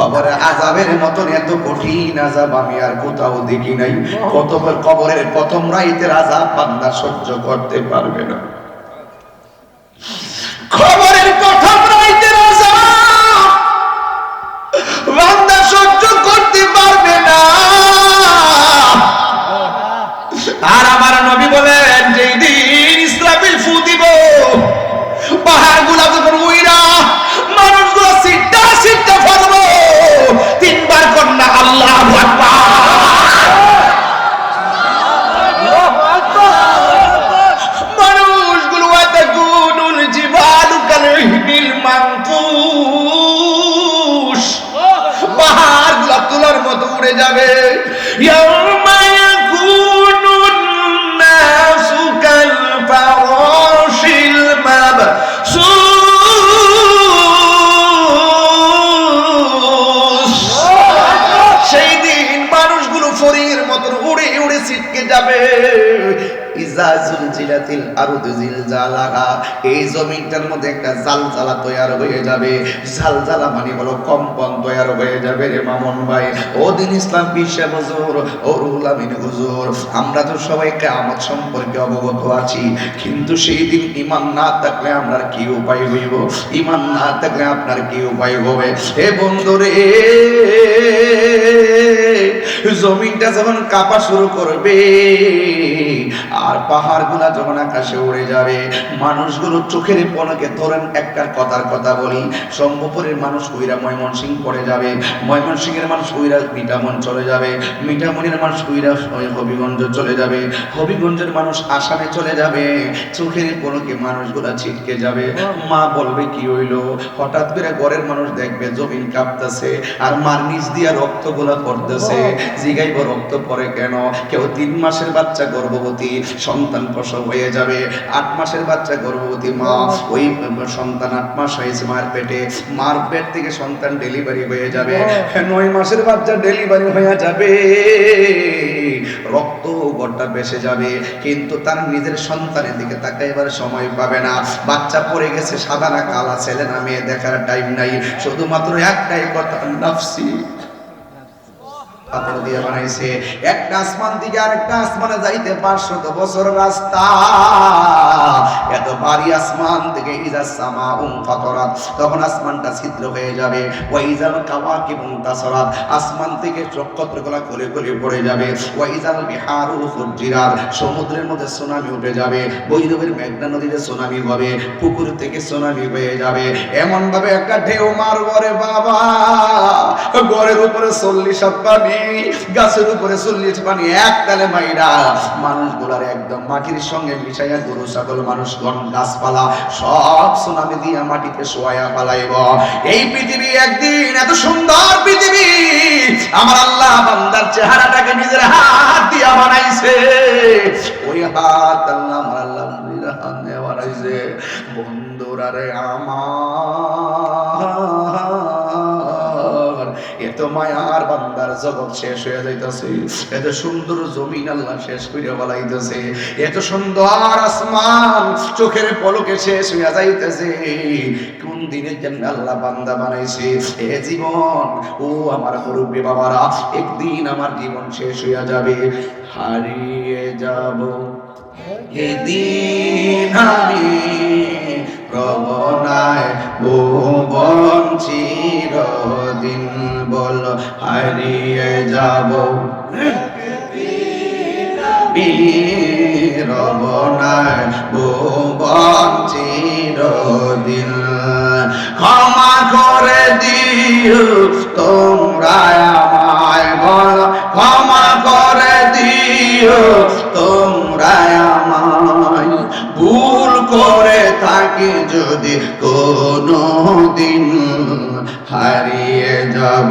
কবরের আযাবের মতন এত কঠিন আযাব আমি আর কোথাও দেখি নাই। কবরের প্রথম রাইতের আযাব বান্দা সহ্য করতে পারবে না। কবরের প্রথম রাইতের আযাব বান্দা সহ্য করতে পারবে না। আর আমার নবী বলেন যেই দিন ইসরাফিল ফু দিব, পাহাড়গুলো যখন উইরা মানুষগুলো সিটটা সিটটা ফেলবো, তিনবার কন্যা আল্লাহু আকবার। মানুষগুলো ওয়াতাকুনুল জিবালু কালহিবিল মানফুস, পাহাড়গুলো তুলার মতো উড়ে যাবে। ইয়াউমা ইয়াকুনুন নাসু কাল ফারাশিল মাবসুস, সেই দিন মানুষগুলো ফড়িংয়ের মতন উড়ে উড়ে ছিটকে যাবে। ইজা জুলজিলাতিল আরদু জিলজালাহা, এই জমিনটার মধ্যে একটা জালজালা তৈরি হয়ে যাবে। জালজালা মানে হলো কম্পন তৈরি হয়ে যাবে রে মামুন ভাই, ও দিন ইসলাম বিশ্ব হুজুর, ও রুহুল আমিন হুজুর, আমরা তো সবাই কিয়ামত সম্পর্কে অবগত আছি, কিন্তু সেই দিন ঈমান না থাকলে আমরা কি উপায় হইব? ঈমান না থাকলে আপনার কি উপায় হবে? হে বন্ধুরে, জমিনটা যখন কাঁপা শুরু করবে আর পাহাড়গুলা যখন আকাশে উড়ে যাবে, মানুষগুলো চোখের পলকে ধরেন একটা কথার কথা বলি, সম্ভবপুরের মানুষ উইরা ময়মনসিংহ পড়ে যাবে, ময়মনসিংহের মানুষ উইরা মিঠামন চলে যাবে, মিঠামনের মানুষ উইরা হবিগঞ্জ চলে যাবে, হবিগঞ্জের মানুষ আসামে চলে যাবে। চোখের পলকে মানুষগুলা ছিটকে যাবে। মা বলবে কি হইলো? হঠাৎ করে ঘরের মানুষ দেখবে জমিন কাঁপতেছে আর মার নিচ দিয়া রক্তগুলা পড়তেছে। জিগাইব রক্ত পড়ে কেন? কেউ 3 মাসের বাচ্চা গর্ভবতী, সন্তান প্রসব হয়ে যাবে। 8 মাসের বাচ্চা গর্ভবতী মা, ওই সন্তান 8 মাস হয়েছে মার পেটে, মার পেট থেকে সন্তান ডেলিভারি হয়ে যাবে। 9 মাসের বাচ্চা ডেলিভারি হয়ে যাবে, রক্ত গোটা বেসে যাবে, কিন্তু তার নিজের সন্তানের দিকে তাকাইবার সময় পাবে না। বাচ্চা পড়ে গেছে, সাদা না কালা, ছেলে না মেয়ে দেখার টাইম নাই, শুধুমাত্র একটাই কথা, নাফসি। পাথর দিয়ে বানাইছে, একটা আসমান থেকে আরেকটা আসমানে যাইতে 500 বছর রাস্তা। এত ভারী আসমান থেকে ইজা সামাউন ফাতরাত, তখন আসমানটা ছিদ্র হয়ে যাবে। ওয়াইজাল কাওয়াকিবুন তাসারাত, আসমান থেকে নক্ষত্রগুলো গলে গলে পড়ে যাবে। ওয়াইজাল বিহারু ফুজ্জিরাত, সমুদ্রের মধ্যে সুনামি উঠে যাবে। বৈরবের মেঘনা নদীতে সুনামি হবে, পুকুর থেকে সুনামি হয়ে যাবে। এমন ভাবে একটা ঢেউ মারবো রে বাবা, ঘরের উপরে 40 হাত পানি, গাছের উপরে 40 পানি, এক তালে মাইরা মানুষগুলার একদম মাটির সঙ্গে মিশাইয়া গরু ছাগল মানুষগণ গাছপালা সব সুনামি দিয়া মাটিতে শোয়া পালাইব। এই পৃথিবী একদিন, এত সুন্দর পৃথিবী আমার আল্লাহ বান্দার চেহারাটাকে নিজের হাত দিয়া বানাইছে। ওই হাত আল্লাহ আমার আল্লাহ নিজের হাত দিয়ে বানাইছে। বন্ধুরা রে আমার, এত মায়ার বান্দার জগৎ শেষ হয়ে যাইতেছে, এত সুন্দর জমিন আল্লাহ শেষ করে বলাইতেছে, এত সুন্দর আসমান চোখের পলকে শেষ হয়ে যাইতেছে। কোন দিনের জন্য আল্লাহ বান্দা বানাইছে? এ জীবন, ও আমার মুরব্বী বাবারা, একদিন আমার জীবন শেষ হয়ে যাবে, হারিয়ে যাব। এদিন আমি প্রবনায় ভুবন চিরদিন বল হারিয়ে যাব। রবনায় ভুবন চিরদিন, ক্ষমা করে দিও তোমরা আমায়, বল ক্ষমা করে দিও তোমরা আমায়, ভুল করে থাকি যদি কোনো দিন, হারিয়ে যাব।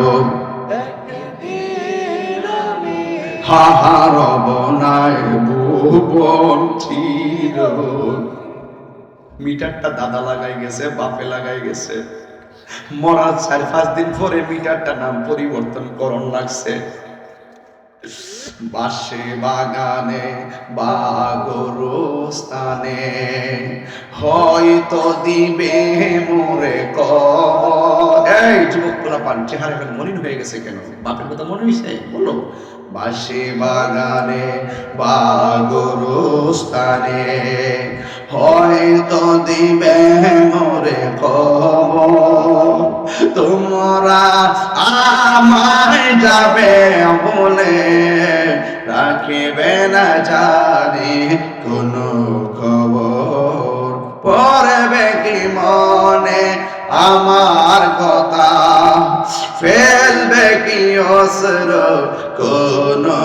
হাহারবনায় ভুবন চির। মিটারটা দাদা লাগাই গেছে, বাপে লাগাই গেছে, মরার 4-5 দিন পরে মিটারটা নাম পরিবর্তন করণ লাগছে। বাসে বাগানে বা গোরস্থানে হয়তো দিবে মোরে কবর। এই যুবক পোলাপান চেহারা এখন মলিন হয়ে গেছে কেন? বাপের কথা মনে হয়েছে? বলো। বাসে বাগানে বা গোরস্থানে হয়তো দিবে মোরে খবর, তোমরা আমায় যাবে বলে রাখিবে না জানি কোনো খবর। পড়বে কি মনে আমার কথা, ফেলবে কি অস্ত্র কোনো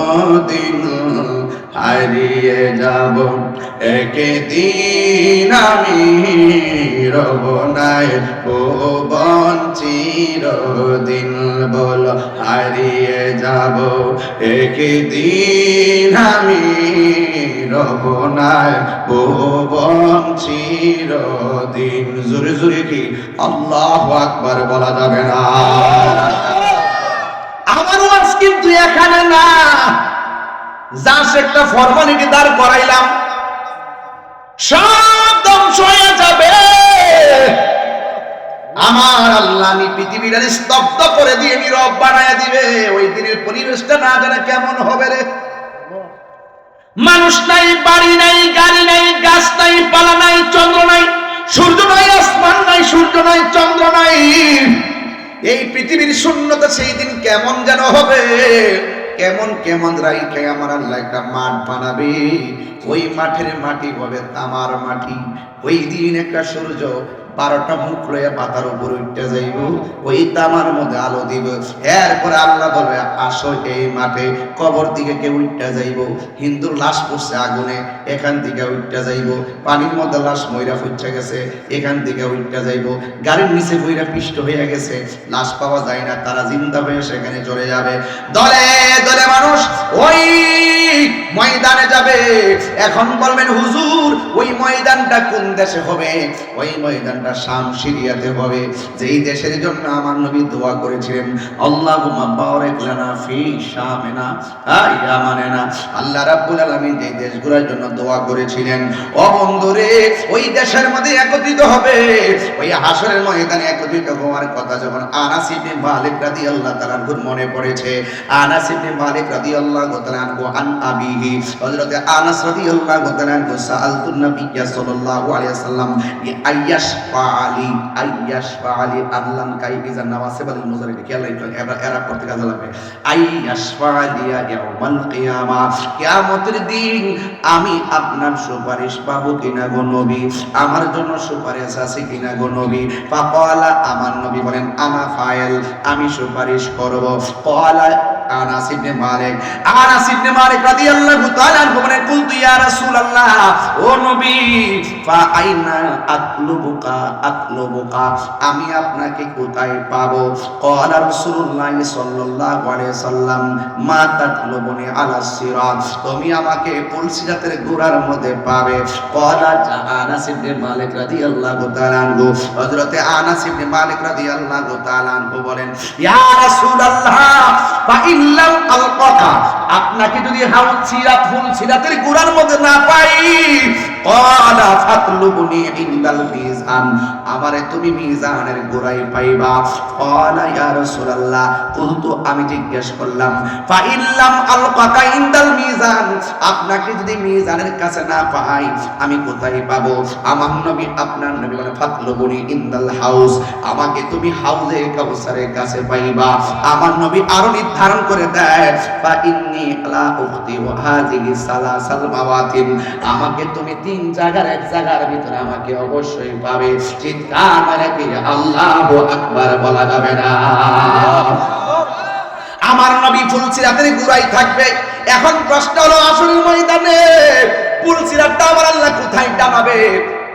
দিন হারিয়ে যাব একদিন আমি, রব নাই ও বঞ্চির দিন, বল হারিয়ে যাব একদিন আমি, রব নাই ও বঞ্চির দিন। জোরে জোরে কি আল্লাহু আকবার বলা যাবে না? আমার ওয়াজ কিন্তু এখানে না, জাস্ট একটা ফরমালিটি দাঁড় করাইলাম, সব ধ্বংস হয়ে যাবে। আমার আল্লাহ পৃথিবীটা স্তব্ধ করে দিয়ে নীরব বানায় দিবে। ওই দিনের পরিবেশটা না জানে কেমন হবে রে। মানুষ নাই, বাড়ি নাই, গাড়ি নাই, গাছ নাই, পালা নাই, চন্দ্র নাই, সূর্য নাই, আসমান নাই, সূর্য নাই, চন্দ্র নাই। এই পৃথিবীর শূন্যতা সেই দিন কেমন যেন হবে। কেমন কেমন রাইখে আমার আল্লাহ একটা মাঠ বানাবে। ওই মাঠের মাটি হবে তামার মাটি। ওই দিন একটা সূর্য 12টা মুখ লইয়া পাতার উপর উঠতে যাইব, ওই তামার মধ্যে আলো দিব। এরপরে আল্লাহ বলবে আসো এই মাঠে। কবর দিকে কেউ উঠতে যাইব, হিন্দুর লাশ পড়ছে আগুনে, এখান থেকে উঠতে যাইব। পানির মধ্যে লাশ ময়রা ফুটছে গেছে, এখান থেকে উঠতে যাইব। গাড়ির নিচে বইরা পিষ্ট হয়ে গেছে, লাশ পাওয়া যায় না, তারা জিন্দা হয়ে সেখানে চলে যাবে। দলে দলে মানুষ ওই ময়দানে যাবে। এখন বলবেন হুজুর ওই ময়দানটা কোন দেশে হবে? ওই ময়দানটা শাম সিরিয়াতে হবে, যেই দেশের জন্য আমার নবী দোয়া করেছিলেন, আল্লাহুম্মা বারিক লানা ফি শামিনা ইয়ামানিনা। আল্লাহ রাব্বুল আলামিন যেই দেশগুলোর জন্য দোয়া করেছিলেন, ও বন্ধুরে ওই দেশের মধ্যে একত্রিত হবে। ওই হাসরের ময়দানে একত্রিত হওয়ার কথা যখন আনাস ইবনে মালিক রাদিয়াল্লাহু তাআলা আনহু মনে পড়েছে, আনাস ইবনে মালিক রাদিয়াল্লাহু তাআলা আনহু আন আবিহি, হযরত আনাস রাদিয়াল্লাহু তাআলা আনহু সাআলতুন নবী সাল্লাল্লাহু আলাইহি ওয়াসাল্লাম আইয়াশফা আলী আল্লাহ কাইবিজান নাওয়াসিবাল মুজারিদ কি আল্লাহ এরা করতে কাজে লাগবে। আইয়াশফা লিয়া ইয়াউমাল কিয়ামা, কিয়ামতের দিন আমি আপনার সুপারিশ পাবো কিনা গো নবী? আমার জন্য সুপারিশ আছে কিনা গো নবী? ফাকালা, আমার নবী বলেন আনা ফাইল, আমি সুপারিশ করব। ক্বালা আনাস ইবনে মালিক রাদিয়াল্লাহু তাআলা আনহু বলেন কুলতু ইয়া রাসূলুল্লাহ, ও নবী, ফা আইনা আতলুবুকা, আমি আপনাকে কোথায় পাবো? ক্বালা রাসূলুল্লাহ সাল্লাল্লাহু আলাইহি সাল্লাম মা তাতলুবুনি আলা সিরাত, তুমি আমাকে পুল সিরাতের গোড়ার মধ্যে পাবে। ক্বালা আনাস ইবনে মালিক রাদিয়াল্লাহু তাআলা আনহু, হযরতে আনাস ইবনে মালিক রাদিয়াল্লাহু তাআলা আনহু বলেন ইয়া রাসূলুল্লাহ ফা ইল্লাম আলকাকা, আপনাকে যদি হাউল সিরাত ফুল সিরাতের গোড়ার মধ্যে না পাই, ক্বালা ফাতলুবুনি ইনদাল মিজান, আমারে তুমি মিজানের গোড়ায় পাইবা। ক্বালা ইয়া রাসূলুল্লাহ, কুলতু, আমি জিজ্ঞেস করলাম, ফা ইল্লাম আলকাকা ইনদাল মিজান, আপনাকে যদি মিজানের কাছে না পাই আমি কোথায় পাবো? আমার নবী, আপনার নবী বলেন ফাতলুবুনি ইনদাল হাউস, আমাকে তুমি হাউজে কাউসারের কাছে পাইবা। আমার নবী আরো নির্ধারণ করে দেয় ফা ইন্নী লা উখতি ওয়া হাযিহি সালাসাল মাওয়াতিন, আমাকে তুমি তিন জায়গার এক জায়গার ভিতরে আমাকে অবশ্যই পাবে। চিৎকার করে কি আল্লাহু আকবার বলা যাবে না? আমার নবী ফুলসিরাতের গোড়ায় থাকবে। এখন প্রশ্ন হলো আসল ময়দানে ফুলসিরাতটা আমার আল্লাহ কোথায় টানাবে?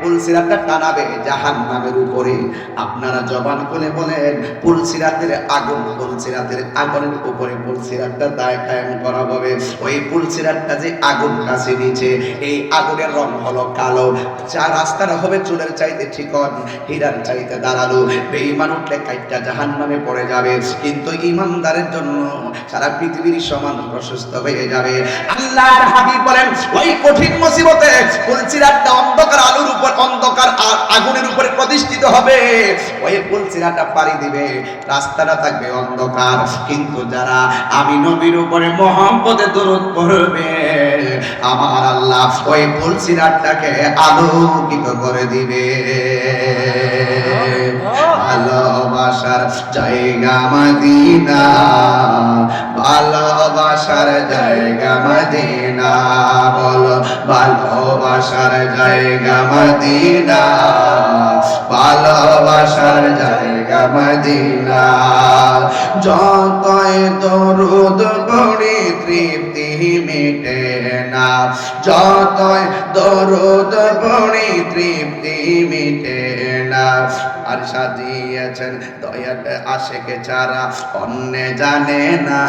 পুলসিরাতটা টানাবে জাহান্নামের উপরে। আপনারা জবান খুলে বলেন, পুলসিরাতের আগুন, পুলসিরাতের আগুনের উপরে পুলসিরাতটা দায় কায়েম করা হবে। ওই পুলসিরাতটা যে আগুনটা ছিনিছে, এই আগুনের রং হলো কালো। যা রাস্তাটা হবে চুলের চাইতে চিকন, হীরার চাইতে দাঁড়ালো। বেঈমান উঠলে কাইটটা জাহান্নামে পড়ে যাবে, কিন্তু ঈমানদারের জন্য সারা পৃথিবীর সমান প্রশস্ত হয়ে যাবে। আল্লাহর হাবিব বলেন, ওই কঠিন মুসিবতে পুলসিরাতটা অন্ধকার আলোর উপর, অন্ধকার আগুনের উপরে প্রতিষ্ঠিত হবে। ওই পুলসিরাতটা পাড়ি দিবে, রাস্তাটা থাকবে অন্ধকার, কিন্তু যারা আমি নবীর উপরে মুহাম্মদে দরুদ পড়বে, আমার আল্লাহ ওই পুলসিরাতটাকে আলোকিত করে দিবে। ভালোবাসার জায়গা মদিনা, ভালোবাসার জায়গা মদিনা, বলো ভালোবাসার জায়গা মদিনা, ভালোবাসার জায়গা মদিনা। যতই দরুদ পড়ি তৃপ্তি মিটে না, যতই দরুদ পড়ি তৃপ্তি মিটে না। আর সাজিয়েছেন দয়াল আশেকে ছাড়া অন্যে জানে না,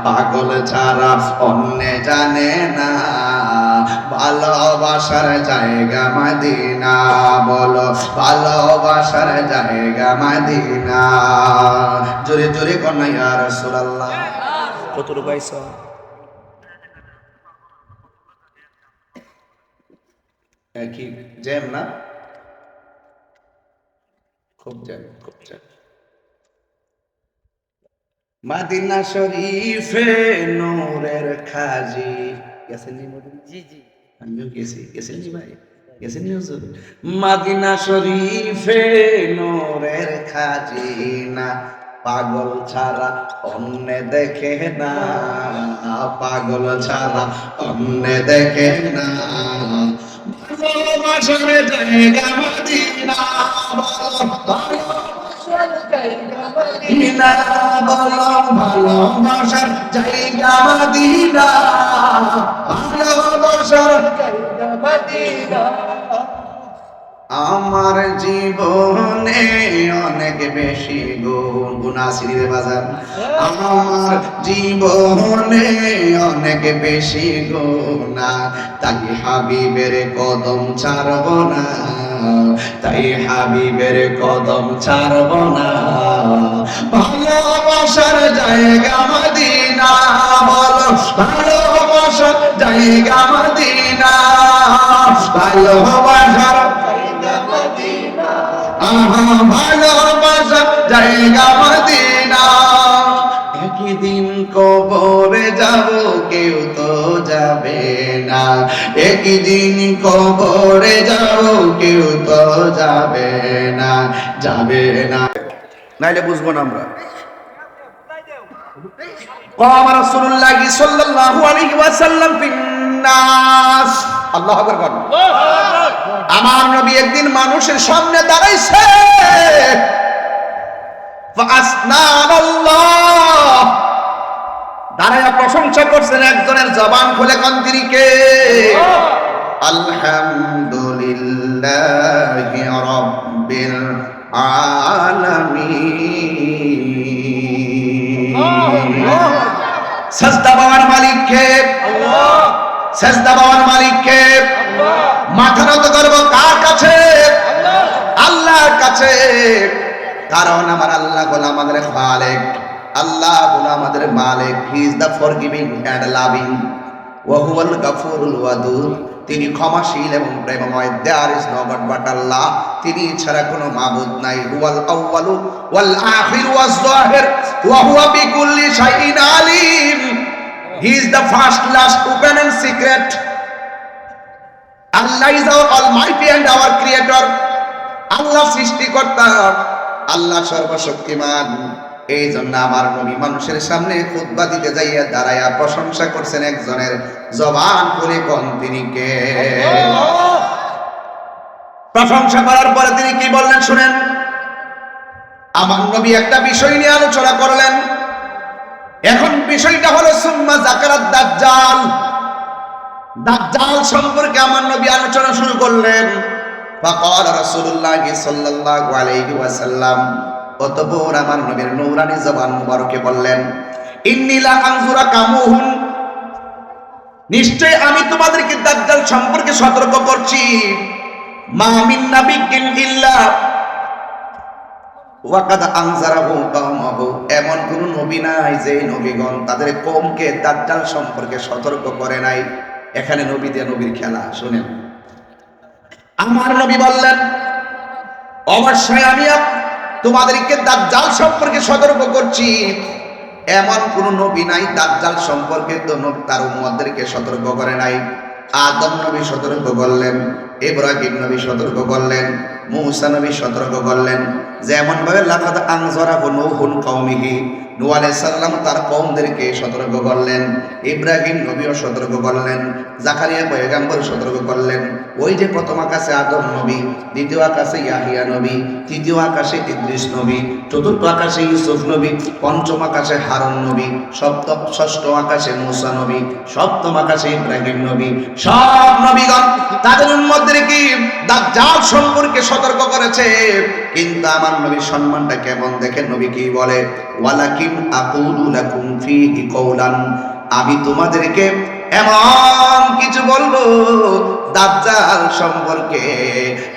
পাগল ছাড়া অন্যে জানে না, ভালোবাসার জায়গা মদিনা, বলো ভালোবাসার জায়গা মদিনা। জোরে জোরে কন্যা ইয়া রাসূলুল্লাহ। কত রুপাইছ? কি জ্যাম না? খুব জ্যাম, খুব জ্যাম। মদিনা শরীফে নূরের খাজি গেছেন নি? জি জি, আমিও গেছি। গেছেন নি ভাই? গেছেন নি হুজুর? মদিনা শরীফে নূরের খাজিনা, পাগল ছাড়া অন্য দেখে না, পাগল ছাড়া অন্য দেখে না, ভালোবাসার জায়গা মদিনা, ভালোবাসার জায়গা মদিনা, বলো ভালোবাসার জায়গা মদিনা, ভালোবাসার জায়গা মদিনা। আমার জীবনে অনেক বেশি গুনাহগার বাজার, আমার জীবনে অনেক বেশি গুনাহ, তাই হাবিবের কদম ছাড়ব না, তাই হাবিবের কদম ছাড়ব না, ভালোবাসার জায়গা মদিনা, বলো ভালোবাসার জায়গা মদিনা, ভালোবাসার ভালোবাসার জায়গা মদিনা। একদিন কবরে যাব, কেউ তো যাবে না, একদিন কবরে যাব, কেউ তো যাবে না, যাবে না, নাইলে বুঝবো না আমরা। قام رسول الله صلى الله عليه وسلم في الناس, আল্লাহু আকবার। আমার নবী একদিন মানুষের সামনে দাঁড়াইছে, ফাসনা আল্লাহ, দাঁড়ায়া প্রশংসা করছেন। একজনের জবান খুলে কোন তিনি কে? আলহামদুলিল্লাহি রাব্বিল আলামিন। সাজদা পাওয়ার মালিক কে? আল্লাহ। সাজদা পাওয়ার মালিক কে? আল্লাহ। মাথা নত করব কার কাছে? আল্লাহ, আল্লাহর কাছে। কারণ আমার আল্লাহ হলো আমাদের খালেক, আল্লাহ হলো আমাদের মালিক। He is the forgiving and loving, ওয়া হুয়াল গাফুরুল ওয়াদুদ। তিনি ক্ষমাশীল এবং প্রেমময়। There is no god but Allah, তিনি ছাড়া কোনো মাবুদ নাই। হুয়াল আউয়ালু ওয়াল আখিরু ওয়াজ যাহির ওয়া হুয়া বিকুল্লি শাইইন আলিম। He is the first, last, open and secret. Allah is our almighty and our creator. Allah সৃষ্টিকর্তা, আল্লাহ সর্বশক্তিমান। এই জন্য আমার নবী মানুষের সামনে খুতবা দিতে যাইয়া দাঁড়াইয়া প্রশংসা করছেন একজনের, জবান খুলে কোন তিনি কে? প্রশংসা করার পরে তিনি কি বললেন শুনেন। আমার নবী একটা বিষয় নিয়ে আলোচনা করলেন। এখন বিষয়টা হলো সুম্মা যাকারাত দাজ্জাল। দাজ্জাল সম্পর্কে আমার নবী আলোচনা শুরু করলেন। ফাকাল রাসূলুল্লাহ সাল্লাল্লাহু আলাইহি ওয়াসাল্লাম, অতঃপর আমার নবীর নূরানী জবান মুবারকে বললেন, ইন্নী লা আনজুরা কামুহুন, নিশ্চয় আমি তোমাদেরকে দাজ্জাল সম্পর্কে সতর্ক করছি। মা মিন নাবিয়্যিন ইল্লা ওয়াকাদ আনজারাহু কওমাহু, এমন কোন নবী নাই যে নবীগণ তাদের কওমকে দাজ্জাল সম্পর্কে সতর্ক করে নাই। এখানে নবী দিয়ে নবীর খেলা শুনেন। আমার নবী বললেন, অবশ্যই আমি তোমাদেরকে দাজ্জাল সম্পর্কে সতর্ক করছি। এমন কোন নবী নাই দাজ্জাল সম্পর্কে তো তার উম্মতদেরকে সতর্ক করে নাই। আদম নবী সতর্ক করলেন, ইব্রাহিম নবী সতর্ক করলেন, মূসা নবী সতর্ক করলেন। যেমন ভাবে লাকাদ আনজারাহু নূহুন কওমিহি, নূহ আলাইহিস সালাম তার কওমদেরকে সতর্ক করলেন, ইব্রাহিম নবীও সতর্ক করলেন, জাকারিয়া পয়গম্বর সতর্ক করলেন। ওই যে প্রথম আকাশে আদম নবী, দ্বিতীয় আকাশে ইয়াহিয়া নবী, তৃতীয় আকাশে ইদ্রিস নবী, চতুর্থ আকাশে ইউসুফ নবী, পঞ্চম আকাশে হারুন নবী, ষষ্ঠ আকাশে মূসা নবী, সপ্তম আকাশে ইব্রাহিম নবী। সব নবীগণ তাদের উম্মতদেরকে দাজ্জাল সম্পর্কে সতর্ক করেছে। কিন্তু আমার নবীর সম্মানটা কেমন দেখেন, নবী কি বলে, ওয়ালাকিন আকুলু লাকুম ফীহি কওলান, আমি তোমাদেরকে এমন কিছু বলবো দাজ্জাল সম্পর্কে।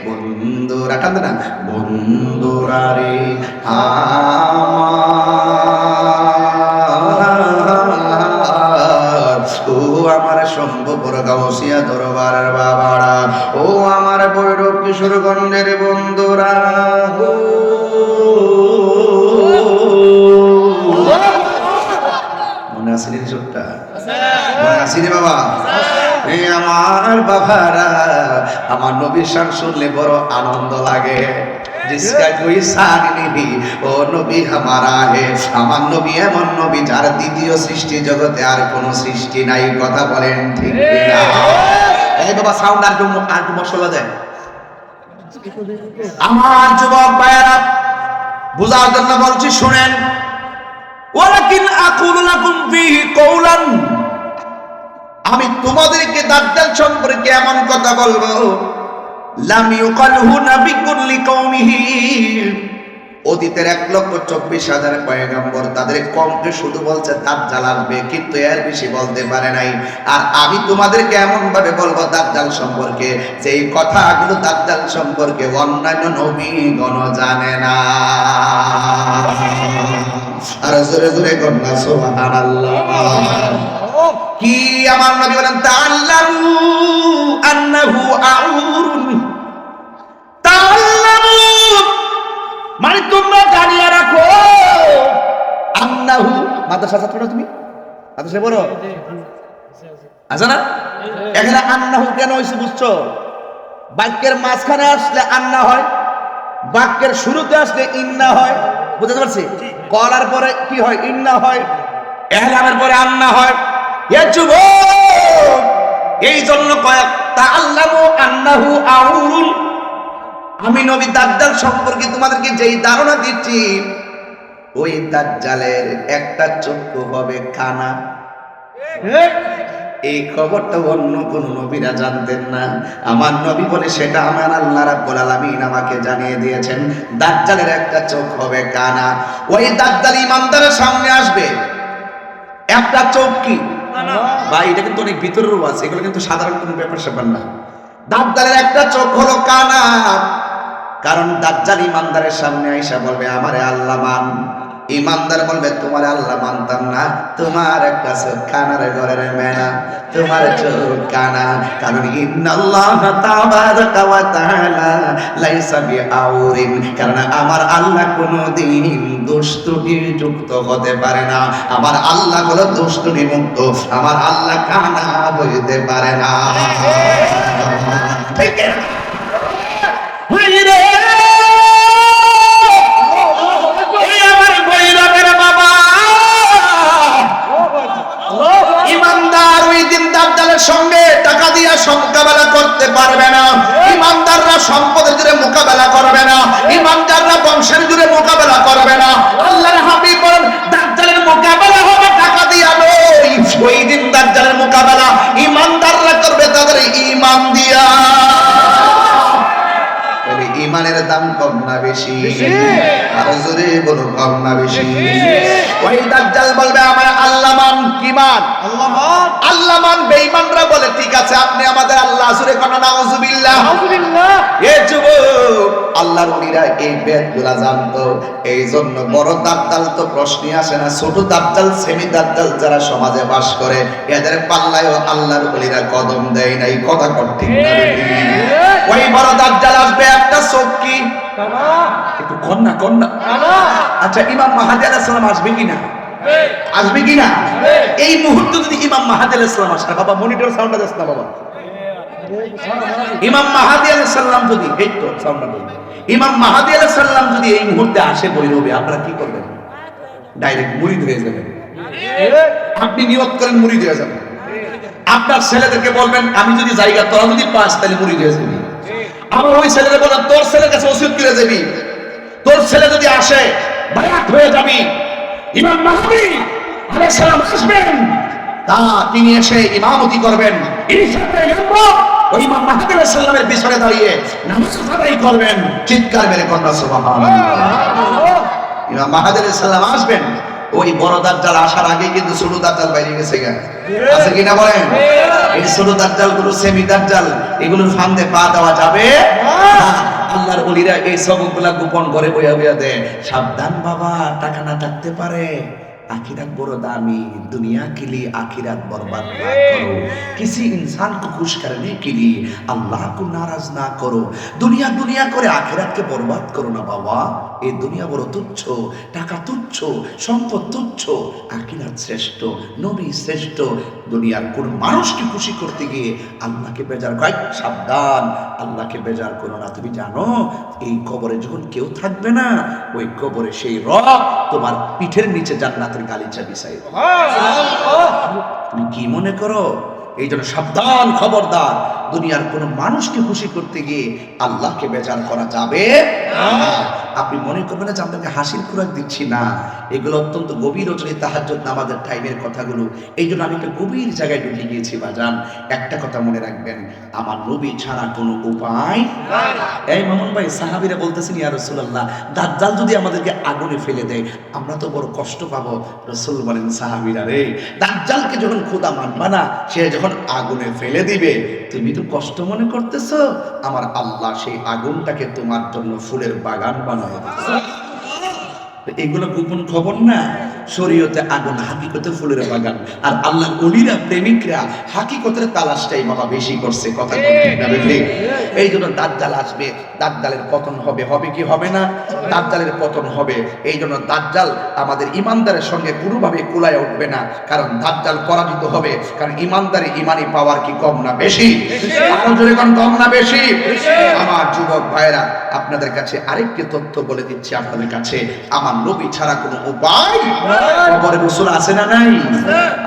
বন্ধুরা, কাঁদে না, বন্ধুরা রে ও আমার সম্ভবর গাউসিয়া দরবারের বাবারা, ও আমার বৈরব কিশোরগঞ্জের বন্ধুরা, মনে আছে নি চোখটা? মনে আছে নি বাবা? এই আমার বাবারা, আমার নবীর শান শুনলে বড় আনন্দ লাগে। जिसका कोई साथ नहीं ও নবী হামারা হে, আমার নবী এমন নবী যার দ্বিতীয় সৃষ্টি জগতে আর কোনো সৃষ্টি নাই। কথা বলেন ঠিক কিনা? এই বাবা সাউন্ড আর একটু মশলা দেন। আমার যুবক ভাইয়েরা, বুঝার জন্য বলছি, শুনেন। ওয়ালাকিন আকুলু লাকুম ফীহি কওলান, আমি তোমাদেরকে দাজ্জাল সম্পর্কে এমন কথা বলবো, লাম ইউকালহু নাবিয়্যুন লিকওমিহি, অতীতের 1,24,000 পয়গম্বর তাদের কমকে শুধু বলছে দাজ্জাল আসবে, কিন্তু এর বেশি বলতে পারে নাই। আর আমি তোমাদেরকে এমন ভাবে বলবো দাজ্জাল সম্পর্কে, যে এই কথাগুলো দাজ্জাল সম্পর্কে অন্যান্য নবীগণ জানে না। আর জোরে জোরে কন্যা সুবহানাল্লাহ। কি আমার নবী বলেন, তাআল্লামু আন্নাহু আউরুন, তাআল্লামু মানে তোমরা জানিয়ে রাখো, আন্নাহু, মাদ্রাসা ছাত্র তুমি, মাদ্রাসা বলো আছে না? এখানে আন্নাহু কেন হয়েছে বুঝছো? বাক্যের মাঝখানে আসলে আন্না হয়, বাক্যের শুরুতে আসলে ইন্না হয়। বুঝতে পারছি? কলার পরে কি হয়? ইন্না হয়, এহলামের পরে আন্না হয়। এ যুবক, এই জন্য কয়েক তাআল্লামু আন্নাহু আউরুন, আমি নবী দাজ্জাল সম্পর্কে তোমাদেরকে যেই ধারণা দিচ্ছি, ওই দাজ্জালের একটা চক্ষু হবে কানা। এই খবরটা অন্য কোন নবীরা জানতেন না। আমার নবী বলে সেটা আমার আল্লাহ রাব্বুল আলামিন আমাকে জানিয়ে দিয়েছেন। দাজ্জালের একটা চোখ হবে কানা। ওই দাজ্জাল ইমানদারের সামনে আসবে, একটা চোখ কি ভাই, এটা কিন্তু অনেক ভিতরেরও আছে, এগুলো কিন্তু সাধারণ কোনো ব্যাপার স্যাপার না। দাজ্জালের একটা চোখ হলো কানা, কারণ দাজ্জাল ইমানদারের সামনে আইসা বলবে আমারে আল্লাহ মান। ইমানদার বলবে তোমার আল্লাহ মানতাম না, তোমার একটা চোখ কানার ঘরের মেনা, তোমার চোখ কানা। কারণ ইন্নাল্লাহা তাবারাকা ওয়া তাআলা লাইসা বিআউরিন, কারণ আমার আল্লাহ কোনোদিন দোষ ত্রুটি যুক্ত হতে পারে না। আমার আল্লাহ হলো দোষ ত্রুটি মুক্ত, আমার আল্লাহ কানা হইতে পারে না। ঠিক আছে? ইমানদার ওই দিন দাজ্জালের সঙ্গে টাকা দিয়া মোকাবেলা করতে পারবে না। ইমানদাররা সম্পদের জুড়ে মোকাবেলা করবে না, ইমানদাররা বংশের জুড়ে মোকাবেলা করবে না। আল্লাহর হাবিব বলেন দাজ্জালের মোকাবেলা হবে টাকা দিয়া নয়। ওই দিন দাজ্জালের মোকাবেলা ইমানদাররা করবে তাদের ঈমান দিয়া। বলো কম না বেশি? ওই দাজ্জাল বলবে আমার আল্লাহ মান, কি মান? আল্লাহ মান। আল্লাহ মান। বেঈমানরা বলে ঠিক আছে আপনি আমাদের আল্লাহ, সুরে কোন নাউজুবিল্লাহ। নাউজুবিল্লাহ। এ যুবক, আল্লাহর ওলিরা এই বেদগুলা জানতো, এই জন্য বড় দাজ্জাল তো প্রশ্নই আসে না। ছোট দাজ্জাল, সেমি দাজ্জাল যারা সমাজে বাস করে এদের পাল্লায়ও আল্লাহর ওলিরা কদম দেয় নাই। কথা ঠিক না? ওই বড় দাজ্জাল আসবে, একটা চোখ কি একটু কন্যা কন্যা। আচ্ছা, ইমাম মাহদী আলাইহিস সালাম আসবে কিনা? আসবে কিনা? এই মুহূর্তে যদি ইমাম মাহদী আলাইহিস সালাম আসে, বাবা মনিটর সাউন্ডটা দেন না বাবা। ইমাম মাহদী আলাইহিস সালাম যদি, এই তো সাউন্ডটা দেন, ইমাম মাহদী আলাইহিস সালাম যদি এই মুহূর্তে আসে বৈরবে, আপনারা কি করবেন? ডাইরেক্ট মুরিদ হয়ে যাবেন। আপনি নিয়ত করেন মুরিদ হয়ে যাবেন। আপনার ছেলেদেরকে বলবেন আমি যদি জায়গা তোরা যদি পাস তাহলে মুরিদ হয়ে যাবি। আমার ওই ছেলেদের বলেন তোর ছেলের কাছে ওসিয়ত করে যাবি, তোর ছেলে যদি আসে বায়াত হয়ে যাবি। ইমাম মাহদী আলাইহিস সালাম আসবেন, তা তিনি এসে ইমামতি করবেন। ওই ইমাম মাহদী আলাইহিস সালামের পিছনে দাঁড়িয়ে নামাজ আদায় করবেন। চিৎকার মেরে কন্যা সুবহানাল্লাহ। ইমাম মাহদী আলাইহিস সালাম আসবেন। ওই বড় দাজ্জাল আসার আগে কিন্তু ছোট দাজ্জাল বাইরে গেছে গা, আছে কিনা বলেন? এই ছোট দাজ্জাল গুলো, সেমি দাজ্জাল, এগুলোর ফান্দে পা দেওয়া যাবে না। আল্লাহর ওলিরা এই সবগুলা গোপন করে বইয়া বইয়া দেয়, সাবধান বাবা, টাকা না থাকতে পারে, आखिरत बड़ो दामी, दुनिया के लिए आखिरत बर्बाद ना करो। किसी इंसान को खुश करने के लिए अल्लाह को नाराज ना करो। दुनिया दुनिया करे आखिरत के बर्बाद करो ना बाबा। ये दुनिया बड़ो तुच्छ, टाका तुच्छ, सम्पद तुच्छ, आखिरत श्रेष्ठ, नबी श्रेष्ठ। दुनियार कोन मानुष की खुशी करते गিয়ে আল্লাহকে বেজার কয়, সাবধান, আল্লাহকে বেজার করো না। তুমি জানো এই কবরে যখন কেউ থাকবে না, ওই কবরে সেই রব তোমার পিঠের নিচে জান্নাতের গালিচা বিছাই দেবে। তুমি কি মনে করো? এই জন্য সাবধান, খবরদার, দুনিয়ার কোন মানুষকে খুশি করতে গিয়ে আল্লাহকে বেজার করা যাবে না। আপনি মনে করবেন না যে আপনাকে হাসির খোরাক দিচ্ছি, না, এগুলো অত্যন্ত গভীর রচনা, তাহাজ্জুদ নামাজের টাইমের কথাগুলো। এই জন্য আমি একটা গভীর জায়গায় ঢুকে গিয়েছি বাজান। একটা কথা মনে রাখবেন, আমার নবী ছাড়া কোনো উপায় নাই। এই মামুন ভাই, সাহাবীরা বলতেছেন ইয়া রাসূলুল্লাহ, দাজ্জাল যদি আমাদেরকে আগুনে ফেলে দেয় আমরা তো বড় কষ্ট পাবো। রাসূল বলেন, সাহাবীরা রে, দাজ্জালকে যখন খোদা মানবা না, সে যখন আগুনে ফেলে দিবে, তুমি তো কষ্ট মনে করতেছো, আমার আল্লাহ সেই আগুনটাকে তোমার জন্য ফুলের বাগান বানায় দিয়েছে। এগুলো গোপন খবর না, শরীয়তে আগুন, হাকিকতে ফুলের বাগান। আর আল্লাহ ওলিরা, প্রেমিকরা হাকিকতের তালাশটাই বাবা বেশি করছে। কথা ঠিক না বেঠিক? এই জন্য দাজ্জাল আসবে, দাজ্জালের পতন হবে। হবে কি হবে না? দাজ্জালের পতন হবে। এই জন্য দাজ্জাল আমাদের ইমানদারের সঙ্গে পুরোভাবে কুলায় উঠবে না, কারণ দাজ্জাল পরাজিত হবে। কারণ ইমানদারি, ইমানি পাওয়ার কি কম না বেশি? আরো জোরে কোন কম না বেশি? আমার যুবক ভাইরা, আপনাদের কাছে আরেকটি তথ্য বলে দিচ্ছি আপনাদের কাছে, আমার নবী ছাড়া কোনো উপায় কবরে রাসূল আছে না নাই?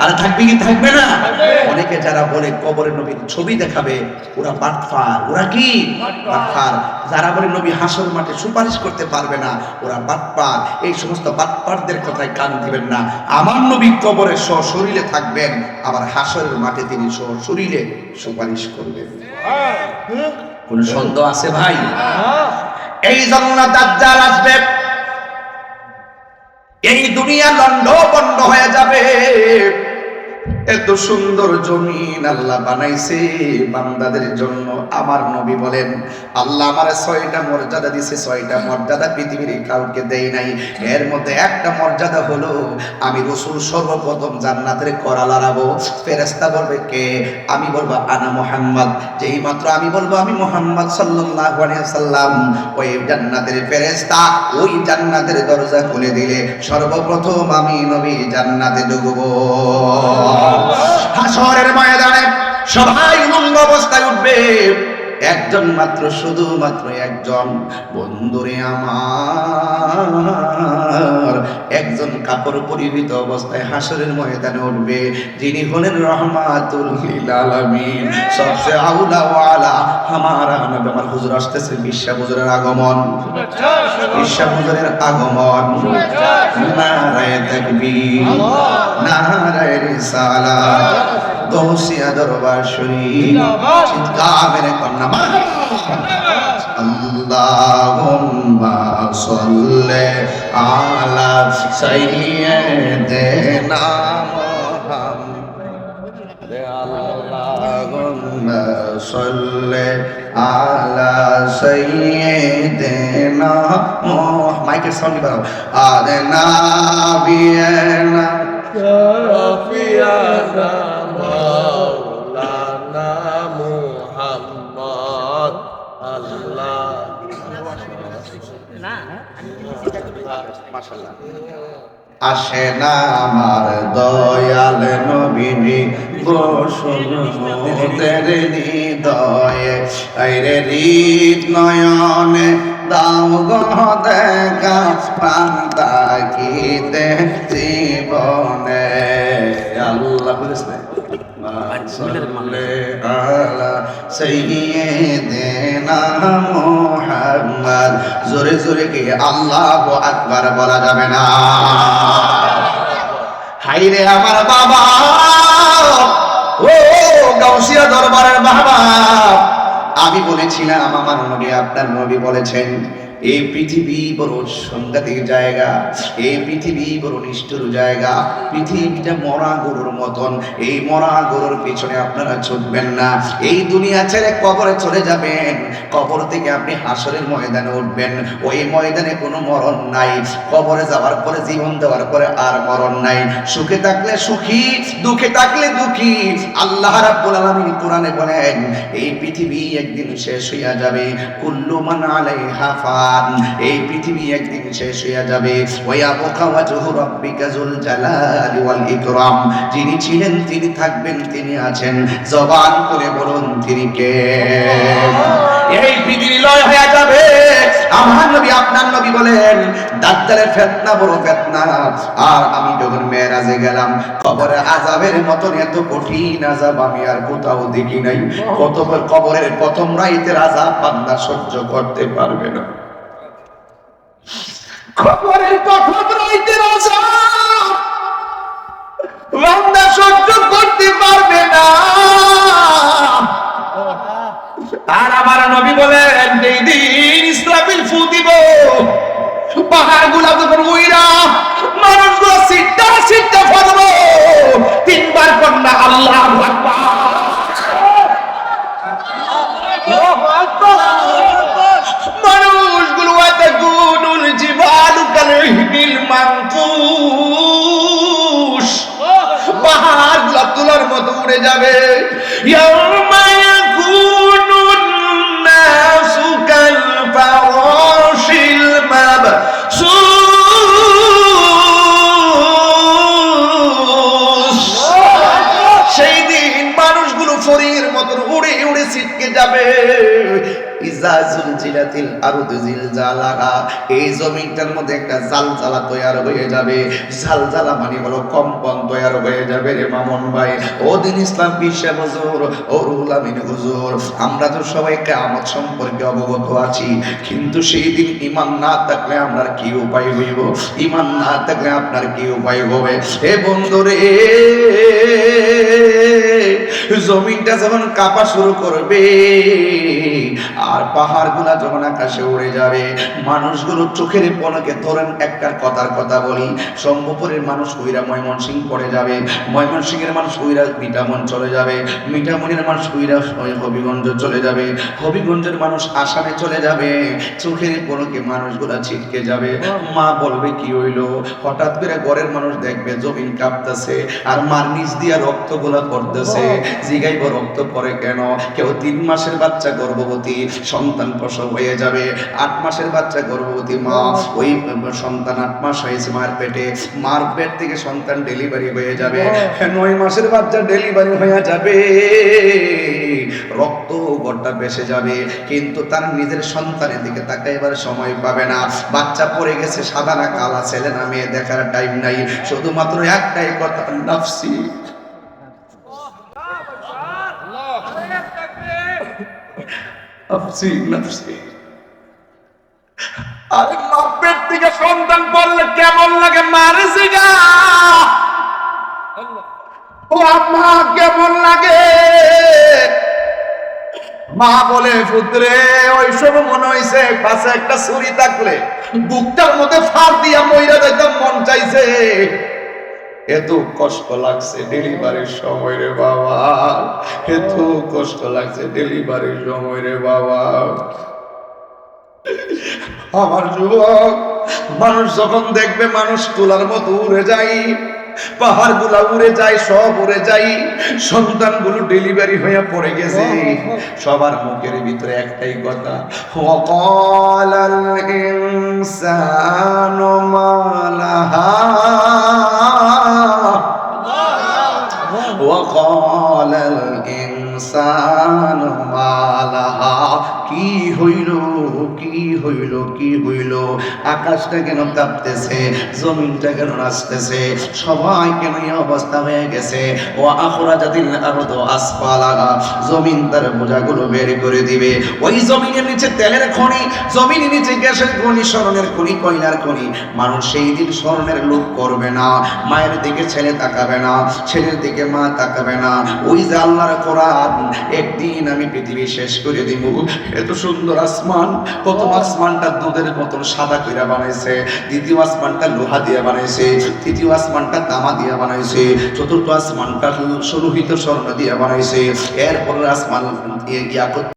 আর থাকবে কি থাকবে না? অনেকে যারা বলে কবরে নবীর ছবি দেখাবে, ওরা বাটফার। ওরা কি বাটফার? যারা বলে নবী হাসর মাঠে সুপারিশ করতে পারবে না, ওরা বাটপার। এই সমস্ত বাটপারদের কথায় কান দিবেন না। আমার নবী কবরে সশরীরে থাকবেন, আবার হাসরের মাঠে তিনি সশরীরে সুপারিশ করবেন। কোন সন্দেহ আছে ভাই? এই জন্য দাজ্জাল আসবে, এই দুনিয়া লন্ড বন্ড হয়ে যাবে। এত সুন্দর জমিন আল্লাহ বানাইছে বান্দাদের জন্য। আমার নবী বলেন, আল্লাহ আমারে 6টা মর্যাদা দিয়েছে, 6টা মর্যাদা পৃথিবীর কাউকে দেয় নাই। এর মধ্যে একটা মর্যাদা হলো, আমি রাসূল সর্বপ্রথম জান্নাতের কড়া লাগাবো। ফেরেশতা বলবে কে? আমি বলবো আনা মুহাম্মদ। যেই মাত্র আমি বলবো আমি মুহাম্মদ সাল্লাল্লাহু আলাইহি ওয়াসাল্লাম, ওই জান্নাতের ফেরেশতা ওই জান্নাতের দরজা খুলে দিলে সর্বপ্রথম আমি নবী জান্নাতে ঢুকবো। হাসরের ময়দানে সবাই উলঙ্গ অবস্থায় উঠবে, একজন মাত্র, শুধুমাত্র একজন, বন্ধুরে আমার, একজন কাপড় পরিহিত অবস্থায় হাসরের ময়দানে উঠবে, যিনি হলেন রহমাতুল লিল আলামিন, সবচেয়ে আউলা ওয়ালা হামারা নবী। আমার হুজুর আসতেছে, বিশ্বা হুজুরের আগমন, বিশ্বা হুজুরের আগমন। নারায়ে তাকবীর, নারায়ে রিসালাত, গৌসিয়া দরবার শরীফ, চিৎকার মেরে কন্যা আল্লাহ। আল্লাহুম্মা সাল্লি আলা সাইয়্যিদিনা মুহাম্মাদ আল্লাহুম্মা সাল্লি আলা সাইয়্যিদিনা মাইকের সাউন্ড বাড়াও আদনা বিয়ানা শাফিয়ানা মাওলানা মুহাম্মদ আল্লাহ মাশাআল্লাহ আসে না আমার দয়াল নবীজি বসুন মোদের হৃদয়ে আইরে হৃদ নয়নে দাও গো দেখা প্রাণ তাকিতে জীবনে আল্লাহ বলেছেন মুহাম্মদ জোরে জোরে কি আল্লাহু আকবার বলা যাবে না? হাইরে আমার বাবা, ও গাউসিয়া দরবারের বাবা, আমি বলেছিলাম আমার নবী আপনার নবী বলেছেন এই পৃথিবী বড় সাংঘাতিক জায়গা, এই পৃথিবী বড় নিষ্ঠুর জায়গা, পৃথিবীটা মরা গরুর মতন, এই মরা গরুর পিছনে আপনারা ছুটবেন না, এই দুনিয়া ছেড়ে কবরে চলে যাবেন, কবর থেকে আপনি হাসরের ময়দানে উঠবেন, ওই ময়দানে কোনো মরণ নাই, কবরে যাওয়ার পরে জীবন দেওয়ার পরে আর মরণ নাই, সুখে থাকলে সুখী, দুঃখে থাকলে দুঃখী। আল্লাহ রাব্বুল আলামিন কোরআনে বলেন এই পৃথিবী একদিন শেষ হইয়া যাবে, কুল্লু মান আলাইহা ফান, এই পৃথিবী একদিন শেষ হয়ে যাবে, ওয়ায়াবকা ওয়াজহু রাব্বিকা যুল জালালি ওয়াল ইকরাম, যিনি ছিলেন তিনি থাকবেন তিনি আছেন, জবান করে বলুন তিনি কে? এই পৃথিবী লয় হয়ে যাবে। আমার নবী আপনার নবী বলেন দাজ্জালের ফিতনা বড় ফিতনা, আর আমি যখন মেরাজে গেলাম কবরে আযাবের মতন এত কঠিন আযাব আমি আর কোথাও দেখি নাই। কতবার কবরের প্রথম রাইতের আযাব বান্দা সহ্য করতে পারবে না, কবরের প্রথম রাইতের আযাব বান্দা সহ্য করতে পারবে না। আর আমার নবী বলেন এই দিন ইসরাফিল ফু দিব, পাহাড়গুলা যখন উইরা মানুষগুলো সিটটা সিটটা ফাটবো, তিনবার কন্যা আল্লাহু আকবার, মানুষগুলো আতাকুনুল জিবালু কালহিবিল মানফুস, পাহাড়গুলো তুলার মতো উড়ে যাবে। ইয়াউমা ইয়াকুনুন নাসু কাল ফারাশিল মাবসুস, সেই দিন মানুষগুলো ফড়িংয়ের মতো উড়ে উড়ে ছিটকে যাবে। ইজা জুলজিলাতিল আরদু জিলজালাহা, এই জমিনটার মধ্যে একটা জালজালা তৈরি হয়ে যাবে, জালজালা মানে হলো কম্পন তৈরি হয়ে যাবে। রে মামুন ভাই, ও দিন ইসলাম বিশ্ব হুজুর, ও রুহুল আমিন হুজুর, আমরা তো সবাই কিয়ামত সম্পর্কে অবগত আছি, কিন্তু সেই দিন ঈমান না থাকলে আপনার কি উপায় হইব? ঈমান না থাকলে আপনার কি উপায় হবে? হে বন্ধুরে, জমিনটা যখন কাঁপা শুরু করবে আর পাহাড়গুলা যখন আকাশে উড়ে যাবে, মানুষগুলো চোখের পলকে ধরেন একটা কথার কথা বলি, সম্ভবপুরের মানুষ উইরা ময়মনসিংহ পড়ে যাবে, ময়মনসিংহের মানুষ উইরা মিঠামন চলে যাবে, মিঠামনের মানুষ উইরা হবিগঞ্জ চলে যাবে, হবিগঞ্জের মানুষ আসামে চলে যাবে, চোখের পলকে মানুষগুলা ছিটকে যাবে। মা বলবে কি হইলো? হঠাৎ করে ঘরের মানুষ দেখবে জমিন কাঁপতেছে আর মার নিচ দিয়া রক্তগুলা পড়তেছে, জিগাইব রক্ত পড়ে কেন? কেউ 3 মাসের বাচ্চা গর্ভবতী, সন্তান প্রসব হয়ে যাবে, 8 মাসের বাচ্চা গর্ভবতী মা, ওই সন্তান 8 মাস হয়েছে মার পেটে, মার পেট থেকে সন্তান ডেলিভারি হয়ে যাবে, 9 মাসের বাচ্চা ডেলিভারি হয়ে যাবে, রক্ত গোটা বেসে যাবে, কিন্তু তার নিজের সন্তানের দিকে তাকাইবার সময় পাবে না। বাচ্চা পড়ে গেছে সাদা না কালা, ছেলে না মেয়ে দেখার টাইম নাই, শুধুমাত্র একটাই কথা, নাফসি নাফসি নাফসি। আরে মাপের থেকে সন্তান পড়লে কেমন লাগে? মারে জিগা ও আম্মা কেমন লাগে? মা বলে পুত্রে ওই সব মনে হইছে পাশে একটা ছুরি থাকলে বুকটার মধ্যে ফাঁক দিয়া মইরা যাইতাম মন চাইছে। এত কষ্ট লাগছে ডেলিভারির সময় রে বাবা, এত কষ্ট লাগছে ডেলিভারির সময় রে বাবা। আমার যুবক, মানুষ যখন দেখবে মানুষ তোলার মতো উড়ে যায়, পাহাড় গুলা উড়ে যায়, সব উড়ে যায়, সন্তান গুলো ডেলিভারি হয়ে পড়ে গেছে, সবার মুখের ভিতরে একটাই কথা, ওয়াকালাল ইনসানু মা লাহা, ওয়াকালাল ইনসানু মা লাহা, কি হইল, কি হইল, কি হইল, আকাশটা কেন কাঁপতেছে, জমিনটা কেন নাচতেছে, সবাই কেন এই অবস্থা হয়ে গেছে। ও আখরাজাতিল আরদু আসফালাহা, জমিন তার বোঝাগুলো বের করে দিবে। ওই জমিনের নিচে তেলের খনি, জমিনের নিচে গ্যাসের খনি, স্বর্ণের খনি, কয়লার খনি। মানুষ সেই দিন স্বর্ণের লোভ করবে না, মায়ের দিকে ছেলে তাকাবে না, ছেলের দিকে মা তাকাবে না। ওই যে আল্লাহর কোরআন, একদিন আমি পৃথিবী শেষ করে দিব। এত সুন্দর আসমান, প্রথম আসমানটা দুধের মতন সাদা কইরা বানাইছে, দ্বিতীয় আসমানটা লোহা দিয়ে বানাইছে, তৃতীয় আসমানটা তামা দিয়ে বানাইছে, চতুর্থ আসমানটা লোহিত স্বর্ণ দিয়ে বানাইছে, এরপরের আসমান